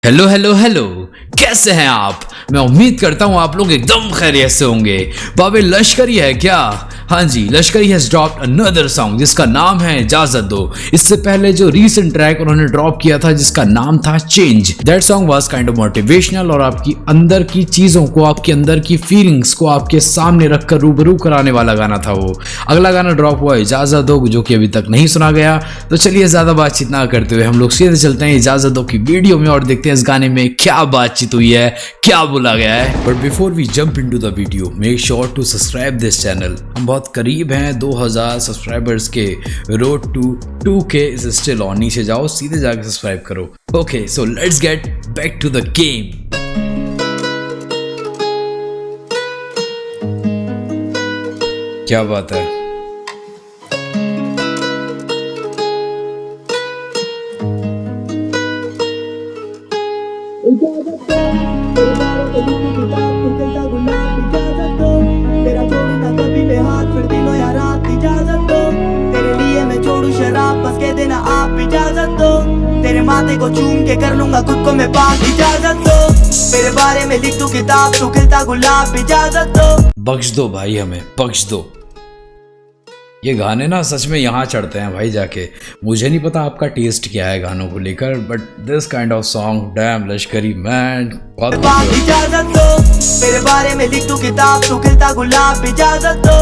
Hello hello hello, कैसे हैं आप। मैं उम्मीद करता हूं आप लोग एकदम खैरियत से होंगे। बाबे लश्करी है क्या? हाँ जी, लश्करी हैज ड्रॉप्ड अनदर सॉन्ग जिसका नाम है इजाजत दो। इससे पहले जो रीसेंट ट्रैक उन्होंने ड्रॉप किया था जिसका नाम था change, that song was kind of motivational और आपकी अंदर की चीजों को, आपके अंदर की फीलिंग्स को आपके सामने रखकर रूबरू कराने वाला गाना था वो। अगला गाना ड्रॉप हुआ इजाजत दो, जो कि अभी तक नहीं सुना गया। तो चलिए ज्यादा बातचीत ना करते हुए हम लोग सीधे चलते हैं इजाजत दो की वीडियो में और देखते हैं इस गाने में क्या बातचीत हुई है, क्या बोला गया है। But before we jump into the video, make sure to subscribe this channel. हम बहुत करीब हैं 2000 सब्सक्राइबर्स के। Road to 2K is still on. नीचे जाओ, सीधे जाकर सब्सक्राइब करो। Okay, so let's get back to the game. क्या बात है। तेरा छोड़ू ना कभी मैं हाथ, फिर दिनों या रात इजाजत दो। तेरे लिए मैं छोड़ू शराब, बस कह देना आप इजाजत दो। तेरे माथे को चूम के कर लूंगा खुद को मैं पाक, इजाजत दो। मेरे बारे में लिख दूं किताब, तू खिलता गुलाब, इजाजत दो। बख्श दो भाई, हमें बख्श दो। ये गाने ना सच में यहाँ चढ़ते हैं भाई जाके। मुझे नहीं पता आपका टेस्ट क्या है गानों को लेकर, but this kind of song, dam लश्करी मैन, बहुत इजाजत दो। मेरे बारे में लिख दूं किताब, तू खिलता गुलाब, इजाजत दो।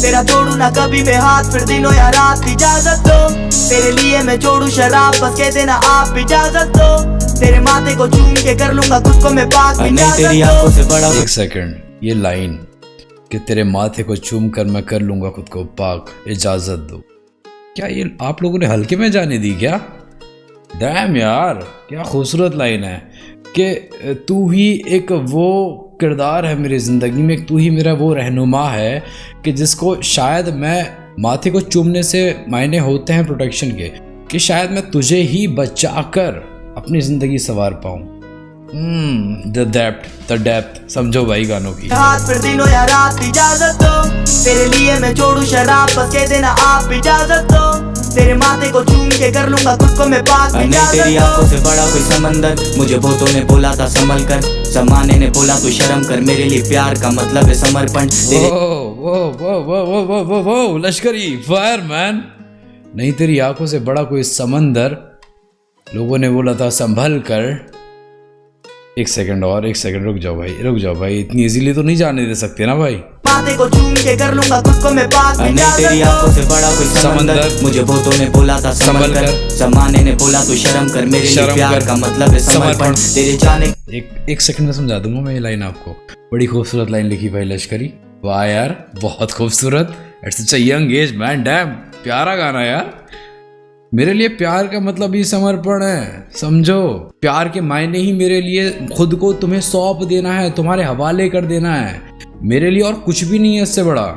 तेरा छोड़ू ना कभी मैं हाथ, फिर दिनों या रात इजाजत दो। तेरे लिए मैं छोड़ू शराब, बस कह देना आप इजाजत दो। तेरे माथे को चूम के कर लूंगा खुद को मैं पाक, इजाजत दो। एक सेकंड, ये लाइन कि तेरे माथे को चूम कर मैं कर लूंगा खुद को पाक, इजाजत दो, क्या ये आप लोगों ने हल्के में जाने दी क्या? डैम यार, क्या खूबसूरत लाइन है कि तू ही एक वो किरदार है मेरी ज़िंदगी में, तू ही मेरा वो रहनुमा है कि जिसको शायद मैं माथे को चूमने से मायने होते हैं प्रोटेक्शन के, कि शायद मैं तुझे ही बचा कर अपनी ज़िंदगी संवार पाऊँ। द डेप्थ समझो भाई गानों की। हाथ फिर दिनों या रात इजाजत दो। तेरे लिए मैं छोड़ू शराब, बस कह देना आप इजाजत दो। तेरे माथे को चूम के कर लूंगा खुद को मैं पाक, इजाजत दो। तेरी आंखों से बड़ा कोई समंदर, मुझे बहुतों ने बोला था संभल कर, जमाने ने बोला तू शर्म कर, मेरे लिए प्यार का मतलब है समर्पण। वो लश्करी फायरमैन नहीं, तेरी आंखों से बड़ा कोई समंदर, लोगों ने बोला था संभल कर। एक सेकंड रुक जाओ भाई, इतनी इजीली तो नहीं जाने दे सकते ना भाई। माथे को चूम के कर लूंगा खुद को मैं पाक, तेरी आंखों से बड़ा कोई समंदर, मुझे बहुतों ने बोला था संभल कर, जमाने ने बोला तू शर्म कर, मेरे लिए प्यार का मतलब है समर्पण। तेरे जाने एक सेकंड में समझा दूंगा मैं ये लाइन आपको। बड़ी खूबसूरत लाइन लिखी भाई लश्करी, वाह यार, बहुत खूबसूरत। It's such a young as man, dam प्यारा गाना यार। मेरे लिए प्यार का मतलब ही समर्पण है, समझो। प्यार के मायने ही मेरे लिए खुद को तुम्हें सौंप देना है, तुम्हारे हवाले कर देना है। मेरे लिए और कुछ भी नहीं है इससे बड़ा।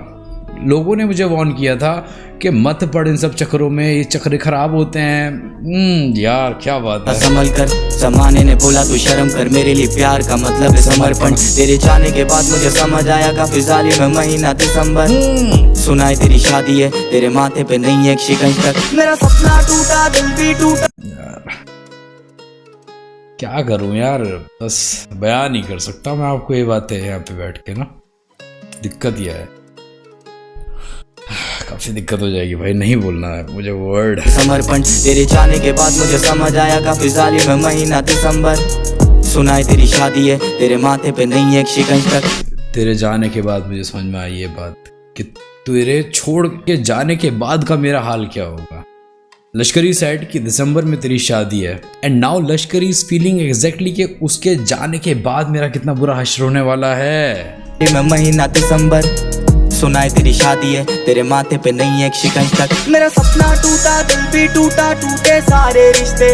लोगों ने मुझे वार्न किया था कि मत पड़ इन सब चक्करों में, ये चक्कर खराब होते हैं। यार क्या बात है। संभल कर, जमाने ने बोला तू शर्म कर, मेरे लिए प्यार का मतलब है समर्पण। तेरे जाने के बाद मुझे समझ आया काफी जालिम है महीना दिसंबर। सुनाई तेरी शादी है, तेरे माथे पे नहीं है एक शिकंज तक। मेरा सपना टूटा, दिल भी टूटा। क्या करूं यार, बस बयान नहीं कर सकता मैं आपको ये बातें यहाँ पे बैठ के ना। दिक्कत यह है, काफी दिक्कत हो जाएगी भाई, नहीं बोलना है मुझे वर्ड। समर्पण, तेरे जाने के बाद मुझे समझ आया काफी जालिम है महीना दिसंबर। सुनाई तेरी शादी है, तेरे माथे पे नहीं है एक शिकंज तक। तेरे जाने के बाद मुझे समझ में आई ये बात कि तेरे छोड़ के जाने के बाद का मेरा हाल क्या होगा। लश्करी सेड कि दिसंबर में तेरी शादी है, एंड नाउ लश्करी इज फीलिंग एग्जैक्टली कि उसके जाने के बाद मेरा कितना बुरा हश्र होने वाला है। महीना दिसंबर, सुनाई तेरी शादी है, तेरे माथे पे नहीं है एक शिकंज तक। मेरा सपना टूटा, दिल भी टूटा, टूटे सारे रिश्ते,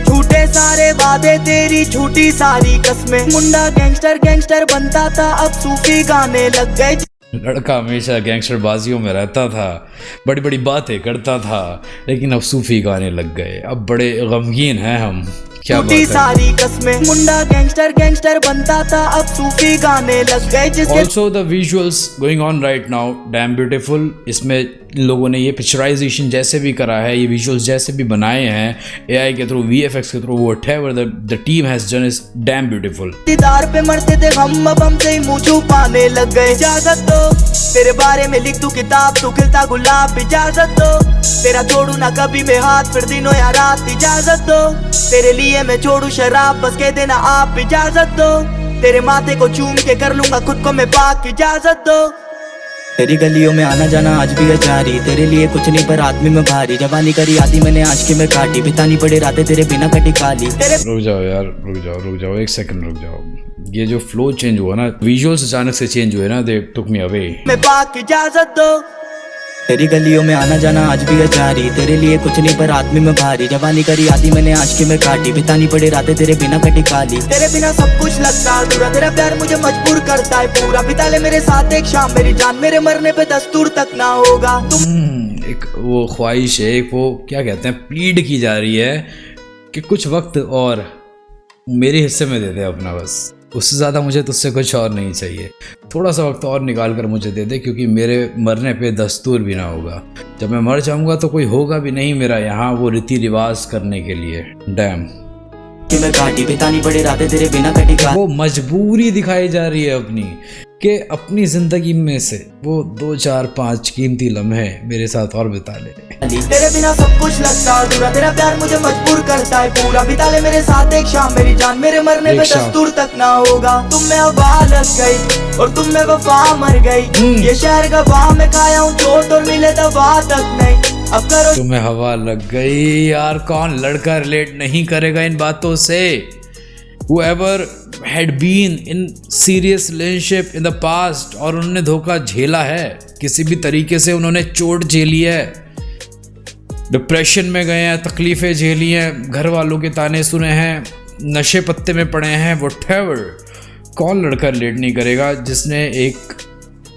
झूठे सारे वादे, तेरी झूठी सारी कस्में। मुंडा गैंगस्टर बनता था, अब सूफी गाने लग गए। लड़का हमेशा गैंगस्टर बाजियों में रहता था, बड़ी बड़ी बातें करता था, लेकिन अब सूफी गाने लग गए। अब बड़े गमगीन हैं हम। क्या बात है। सारी कस्में, मुंडा गैंगस्टर बनता था, अब सूफी गाने लग गए। Also the visuals going on right now, damn beautiful। इसमें इन लोगों ने ये पिक्चराइजेशन जैसे भी करा है, ये विजुअल्स जैसे भी बनाए हैं एआई के थ्रू, वीएफएक्स के through, whatever the team has done is damn beautiful. दीदार पे मरते थे हम, अब हमसे ही मुंह छुपाने लग गए। इजाजत दो तेरे बारे में लिख दूं किताब, तू खिलता गुलाब। इजाजत दो तेरा छोड़ू ना कभी मैं हाथ, फिर दिनों या रात। इजाजत दो तेरे लिए मैं छोड़ू शराब, बस कह देना आप। इजाजत दो तेरे माथे को चूम के कर लूंगा खुद को मैं पाक। इजाजत दो तेरी गलियों में आना जाना आज भी है जारी, तेरे लिए कुछ नहीं पर आदमी में भारी। जवानी करी आदि मैंने आज की में काटी, बितानी पड़े रातें तेरे बिना कटी काली। रुक जाओ यार, रुक जाओ एक सेकंड रुक जाओ। ये जो फ्लो चेंज हुआ ना, विजुअल्स अचानक से चेंज हुए ना, दे टुक मी अवे। मैं पाक। इजाजत दो तेरी गलियों में आना जाना आज भी है जारी, तेरे लिए कुछ नहीं पर आदमी में भारी। जवानी करी आदि मैंने आज की में काटी, बितानी पड़े रातें तेरे बिना कटी काली। तेरे बिना सब कुछ लगता अधूरा, तेरा प्यार मुझे मजबूर करता है पूरा। बिता ले मेरे साथ एक शाम, मेरी जान मेरे मरने पे दस्तूर तक ना होगा। तुम एक वो ख्वाहिश है, एक वो क्या कहते हैं, प्लीड की जा रही है कि कुछ वक्त और मेरे हिस्से में दे दे अपना, बस उससे ज़्यादा मुझे तुझसे कुछ और नहीं चाहिए। थोड़ा सा वक्त और निकाल कर मुझे दे दे, क्योंकि मेरे मरने पे दस्तूर भी ना होगा। जब मैं मर जाऊंगा तो कोई होगा भी नहीं मेरा यहाँ वो रीति रिवाज करने के लिए। डैम कि मैं काटी, बितानी पड़े रातें तेरे बिना कटी काली। वो मजबूरी दिखाई जा रही है अपनी, कि अपनी जिंदगी में से वो 2 4 5 कीमती लम्हे मेरे साथ और बिता ले। तेरे बिना सब कुछ लगता अधूरा, तेरा प्यार मुझे मजबूर करता है पूरा। बिता ले मेरे साथ एक शाम, मेरी जान मेरे मरने पे दस्तूर तक ना होगा। तुम में हवा लग गई और तुम में वफा मर गई। ये शहर का वहाँ में खाया हूँ चोट और मिले दवा तक नहीं। अब करो तुम्हें हवा लग गई यार, कौन लड़का रिलेट नहीं करेगा इन बातों से। Whoever had been in serious relationship in the past और उन्होंने धोखा झेला है, किसी भी तरीके से उन्होंने चोट झेली है, डिप्रेशन में गए हैं, तकलीफ़ें झेली हैं, घर वालों के ताने सुने हैं, नशे पत्ते में पड़े हैं, whatever, कौन लड़का रिलेट नहीं करेगा जिसने एक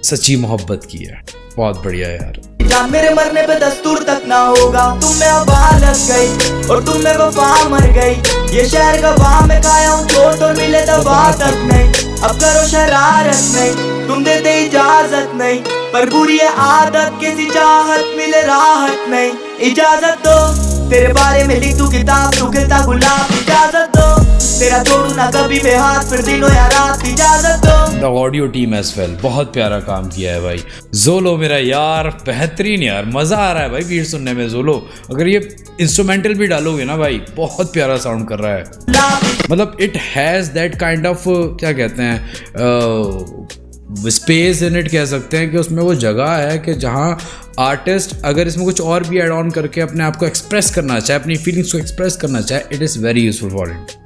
सच्ची मोहब्बत की है। बहुत बढ़िया यार। जान मेरे मरने पे दस्तूर तक ना होगा। तुम में हवा लग गई और तुम में वफा मर गई। ये शहर का वहाँ में खाया हूँ चोट और मिले दवा तक नहीं। अब करो शरारत नहीं, तुम देते इजाजत नहीं, पर बुरी है आदत किसी चाहत मिले राहत नहीं। इजाजत दो तेरे बारे में लिख दूं किताब, तू खिलता गुलाब। इजाजत दो तेरा छोड़ू ना कभी मैं हाथ, फिर दिनों या रात। इजाजत दो। The audio team as well, बहुत प्यारा काम किया है भाई। जोलो मेरा यार बेहतरीन यार, मज़ा आ रहा है भाई बीट सुनने में। जोलो अगर ये इंस्ट्रूमेंटल भी डालोगे ना भाई, बहुत प्यारा साउंड कर रहा है। मतलब it has that kind of क्या कहते हैं, स्पेस इन इट कह सकते हैं, कि उसमें वो जगह है कि जहाँ आर्टिस्ट अगर इसमें कुछ और भी ऐड ऑन करके अपने आप को एक्सप्रेस करना चाहे, अपनी फीलिंग्स को एक्सप्रेस करना चाहे, it is very useful for it.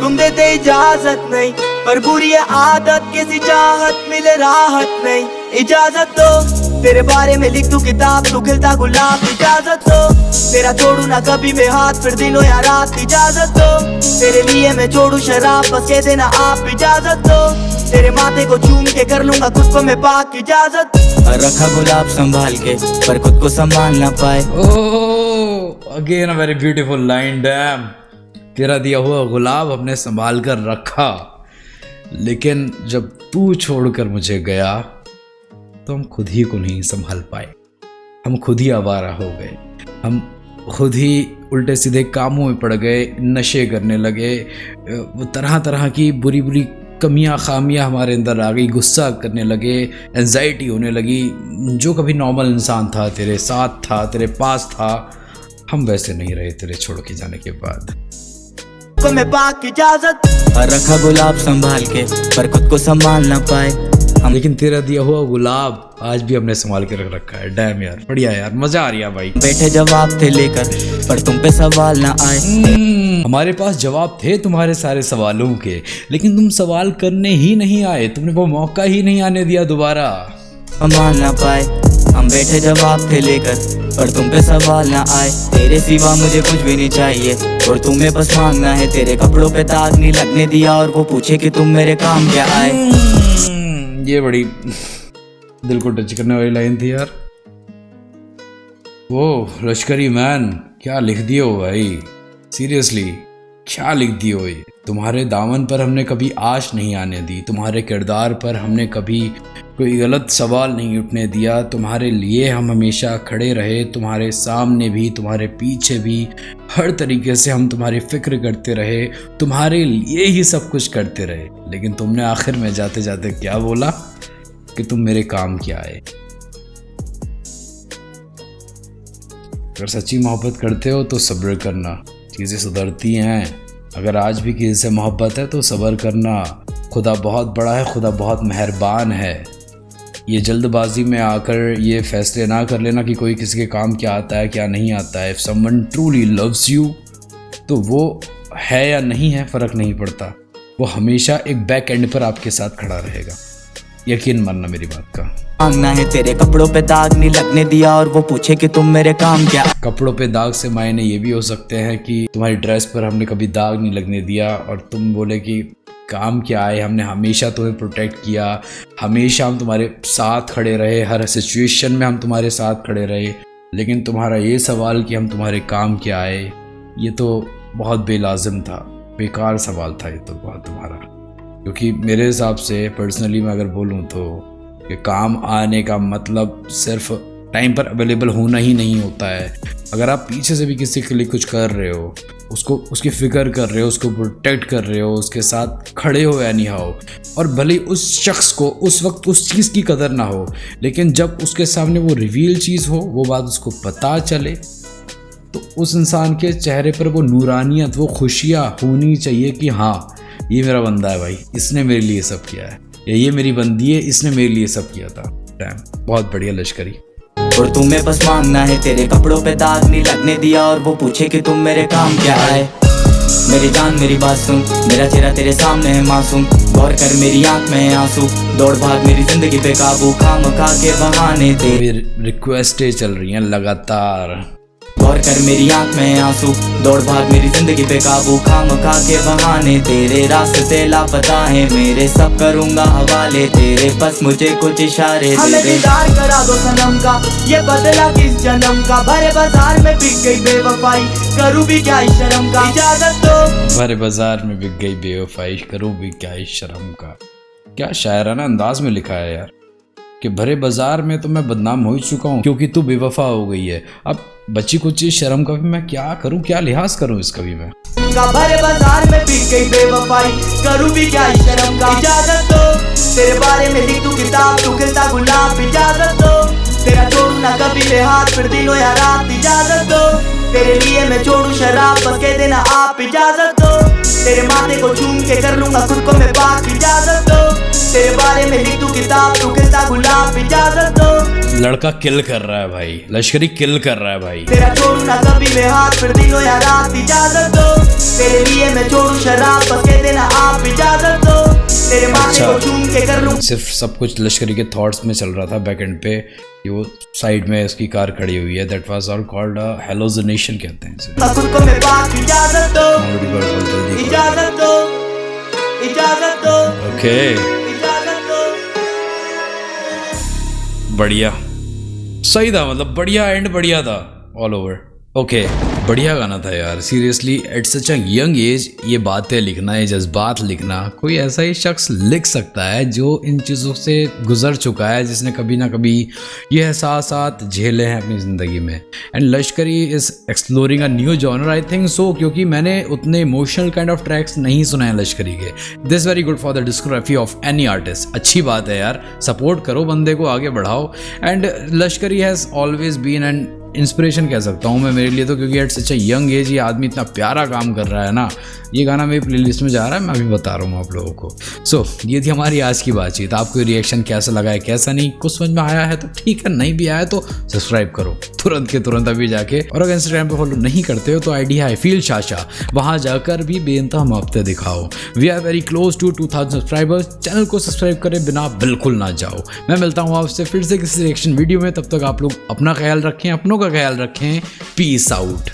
तुम देते इजाजत नहीं, पर बुरी है आदत किसी चाहत मिले राहत नहीं। इजाजत दो तेरे बारे में लिख दूं किताब, तू खिलता गुलाब। इजाजत दो तेरा छोड़ू ना कभी मैं हाथ, फिर दिनों या रात। इजाजत दो तेरे लिए मैं छोड़ू शराब, बस कह देना आप। इजाजत दो तेरे माथे को चूम के कर लूंगा खुद को मैं पाक। इजाजत रखा गुलाब संभाल के पर खुद को संभाल ना पाए। Oh again a very beautiful line. Damn, तेरा दिया हुआ गुलाब हमने संभाल कर रखा, लेकिन जब तू छोड़कर मुझे गया तो हम खुद ही को नहीं संभाल पाए। हम खुद ही आवारा हो गए, हम खुद ही उल्टे सीधे कामों में पड़ गए, नशे करने लगे, वो तरह तरह की बुरी बुरी कमियां खामियां हमारे अंदर आ गई, गुस्सा करने लगे, एंजाइटी होने लगी। जो कभी नॉर्मल इंसान था, तेरे साथ था, तेरे पास था, हम वैसे नहीं रहे तेरे छोड़ के जाने के बाद। को मैं पाक। इजाजत रखा गुलाब संभाल के पर खुद को संभाल ना पाए। लेकिन तेरा दिया हुआ गुलाब आज भी हमने संभाल के रख रखा है। डैम यार, बढ़िया यार, मजा आ रही है भाई। बैठे जवाब थे लेकर पर तुम पे सवाल ना आए। हमारे पास जवाब थे तुम्हारे सारे सवालों के, लेकिन तुम सवाल करने ही नहीं आए, तुमने वो मौका ही नहीं आने दिया दोबारा। संभाल ना पाए, हम बैठे जवाब थे लेकर पर तुम पे सवाल ना आए। तेरे सिवा मुझे कुछ भी नहीं चाहिए और तुम्हें बस मांगना है। तेरे कपड़ों पे दाग नहीं लगने दिया और वो पूछे कि तुम मेरे काम क्या आए। ये बड़ी दिल को टच करने वाली लाइन थी यार। वो लश्करी मैन क्या लिख दिए हो भाई, सीरियसली। क्या लिख दिए हो ये। तुम्हारे दामन पर हमने कभी आश नहीं आने दी, तुम्हारे किरदार पर हमने कभी कोई गलत सवाल नहीं उठने दिया, तुम्हारे लिए हम हमेशा खड़े रहे, तुम्हारे सामने भी तुम्हारे पीछे भी, हर तरीके से हम तुम्हारी फिक्र करते रहे, तुम्हारे लिए ही सब कुछ करते रहे। लेकिन तुमने आखिर में जाते जाते क्या बोला कि तुम मेरे काम क्या आए। अगर सच्ची मोहब्बत करते हो तो सब्र करना, चीज़ें सुधरती हैं। अगर आज भी किसी से मोहब्बत है तो सब्र करना। खुदा बहुत बड़ा है, खुदा बहुत मेहरबान है। ये जल्दबाजी में आकर ये फैसले ना कर लेना कि कोई किसी के काम क्या आता है क्या नहीं आता है। If someone truly loves you तो वो है या नहीं है फ़र्क नहीं पड़ता, वो हमेशा एक बैक एंड पर आपके साथ खड़ा रहेगा। यकीन मानना मेरी बात का। मांगना है तेरे कपड़ों पे दाग नहीं लगने दिया और वो पूछे कि तुम मेरे काम क्या। कपड़ों पे दाग से मायने ये भी हो सकते हैं कि तुम्हारी ड्रेस पर हमने कभी दाग नहीं लगने दिया और तुम बोले कि काम क्या आए, हमने हमेशा तुम्हें प्रोटेक्ट किया, हमेशा हम तुम्हारे साथ खड़े रहे, हर सिचुएशन में हम तुम्हारे साथ खड़े रहे। लेकिन तुम्हारा ये सवाल कि हम तुम्हारे काम क्या आए, ये तो बहुत बेलाजिम था, बेकार सवाल था ये तो बहुत तुम्हारा। क्योंकि मेरे हिसाब से पर्सनली मैं अगर बोलूँ तो कि काम आने का मतलब सिर्फ टाइम पर अवेलेबल होना ही नहीं होता है। अगर आप पीछे से भी किसी के लिए कुछ कर रहे हो, उसको उसकी फिक्र कर रहे हो, उसको प्रोटेक्ट कर रहे हो, उसके साथ खड़े हो या नहीं हो, और भले उस शख्स को उस वक्त उस चीज़ की कदर ना हो, लेकिन जब उसके सामने वो रिवील चीज़ हो, वो बात उसको पता चले, तो उस इंसान के चेहरे पर वो नूरानियत, वो खुशियाँ होनी चाहिए कि हाँ ये मेरा बंदा है भाई, इसने मेरे लिए सब किया है, या ये मेरी बंदी है, इसने मेरे लिए सब किया था। डैम, बहुत बढ़िया लश्करी। और तुम्हें बस मांगना है तेरे कपड़ों पे दाग नहीं लगने दिया और वो पूछे कि तुम मेरे काम क्या आए। मेरी जान मेरी बात सुन, मेरा चेहरा तेरे सामने है मासूम, गौर कर मेरी आंख में है आंसू, दौड़ भाग मेरी जिंदगी पे काबू, खाम खा के बहाने तेरे रिक्वेस्टें चल रही हैं लगातार। गौर कर मेरी आंख में आंसू, दौड़ भाग मेरी जिंदगी पे काबू, खाम खा के बहाने तेरे रास्ते लापता है मेरे, सब करूंगा हवाले तेरे, बस मुझे कुछ इशारे हमें दे दे। दीदार करा दो सनम का, ये बदला किस जन्म का, भरे बाजार में बिक गई बेवफाई, करूँ भी क्या इस शर्म का, इजाजत दो। भरे बाजार में बिक गई बेवफाई, करूँ भी क्या इस शर्म का। क्या शायराना अंदाज में लिखा है यार, कि भरे बाजार में तो मैं बदनाम हो ही चुका हूँ क्योंकि तू बेवफा हो गई है। अब बच्ची कुछ शर्म का भी मैं क्या करूँ, क्या लिहाज करूँ इसका भी मैं। भरे बाजार में बिक गई बेवफाई, करूँ भी क्या इस शर्म का, इजाजत दो। तेरे बारे में लिख दूं किताब, तू खिलता गुलाब, इजाजत दो। तेरा छोड़ू ना कभी मैं हाथ, फिर दिन हो या रात, इजाजत दो। तेरे लिए मैं छोड़ू शराब, बस कह देना आप, इजाजत दो। तेरे माथे को चूम के कर लूंगा खुद को मैं पाक, इजाजत दो। तेरे बारे में लिख दूं किताब, तू खिलता गुलाब, इजाजत दो। लड़का किल कर रहा है भाई, लश्करी किल कर रहा है भाई। तेरा छोड़ू ना कभी मैं हाथ, फिर दिन हो या रात, इजाजत दो। तेरे लिए मैं छोड़ू शराब, बस कह देना आप, इजाजत दो। तेरे माथे को चूम के कर लूं। सिर्फ सब कुछ लश्करी के थॉट्स में चल रहा था बैक एंड पे, कि वो साइड में उसकी कार खड़ी हुई है। That was all called hallucination कहते हैं इसे। खुद को मैं पाक, इजाजत दो, इजाजत दो, इजाजत दो। ओके, इजाजत दो। बढ़िया, सही था, मतलब बढ़िया एंड बढ़िया था ऑल ओवर। ओके, बढ़िया गाना था यार, seriously eight such a young age ये बातें लिखना, ये जज्बात लिखना, कोई ऐसा ही शख्स लिख सकता है जो इन चीज़ों से गुजर चुका है, जिसने कभी ना कभी ये एहसासात झेले हैं अपनी ज़िंदगी में। एंड लश्करी is exploring a new genre, I think so, क्योंकि मैंने उतने इमोशनल काइंड ऑफ ट्रैक्स नहीं सुने हैं लश्करी के। This very good for the discography of any artist. अच्छी बात है यार, सपोर्ट करो बंदे को, आगे बढ़ाओ। And Lashkari has always been an inspiration कह सकता हूँ मैं मेरे लिए तो, क्योंकि at such a young age ये आदमी इतना प्यारा काम कर रहा है ना। ये गाना मेरी प्लेलिस्ट में जा रहा है, मैं अभी बता रहा हूँ आप लोगों को। सो ये थी हमारी आज की बातचीत। आपको रिएक्शन कैसा लगा है, कैसा नहीं, कुछ समझ में आया है तो ठीक है, नहीं भी आया तो सब्सक्राइब करो तुरंत के तुरंत अभी जाके। और अगर इंस्टाग्राम पे फॉलो नहीं करते हो तो आईडी है फील शाशा, वहाँ जाकर भी बेइंतहा मोहब्बतें दिखाओ। We are very close to 2000 subscribers. Channel को सब्सक्राइब करे बिना बिल्कुल ना जाओ। मैं मिलता हूँ आपसे फिर से किसी रिएक्शन वीडियो में, तब तक आप लोग अपना ख्याल रखें, अपनों का ख्याल रखें। Peace out.